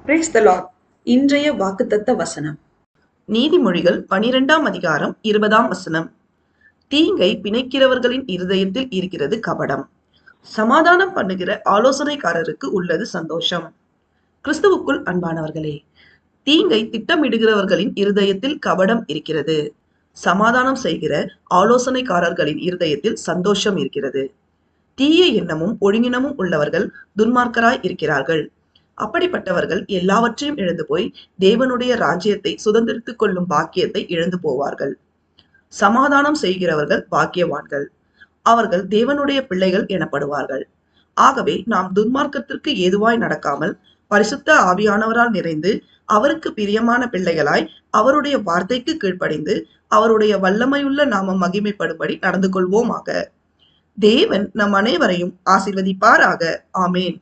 Praise the Lord. இன்றைய வாக்குத்தத்த வசனம் நீதிமொழிகள் 12ஆம் அதிகாரம் 20ஆம் வசனம். தீங்கை பிணைக்கிறவர்களின் இருதயத்தில் இருக்கிறது கபடம், சமாதானம் பண்ணுகிற ஆலோசனைக்காரருக்கு உள்ளது சந்தோஷம். கிறிஸ்துவுக்குள் அன்பானவர்களே, தீங்கை திட்டமிடுகிறவர்களின் இருதயத்தில் கபடம் இருக்கிறது, சமாதானம் செய்கிற ஆலோசனைக்காரர்களின் இருதயத்தில் சந்தோஷம் இருக்கிறது. தீய எண்ணமும் ஒழுங்கினமும் உள்ளவர்கள் துன்மார்க்கராய் இருக்கிறார்கள். அப்படிப்பட்டவர்கள் எல்லாவற்றையும் இழந்து போய் தேவனுடைய ராஜ்யத்தை சுதந்திரித்துக் கொள்ளும் பாக்கியத்தை இழந்து போவார்கள். சமாதானம் செய்கிறவர்கள் பாக்கியவான்கள், அவர்கள் தேவனுடைய பிள்ளைகள் எனப்படுவார்கள். ஆகவே நாம் துன்மார்க்கத்திற்கு ஏதுவாய் நடக்காமல் பரிசுத்த ஆவியானவரால் நிறைந்து அவருக்கு பிரியமான பிள்ளைகளாய் அவருடைய வார்த்தைக்கு கீழ்ப்படிந்து அவருடைய வல்லமையுள்ள நாமம் மகிமைப்படும்படி நடந்து கொள்வோமாக. தேவன் நம் அனைவரையும் ஆசீர்வதிப்பாராக. ஆமேன்.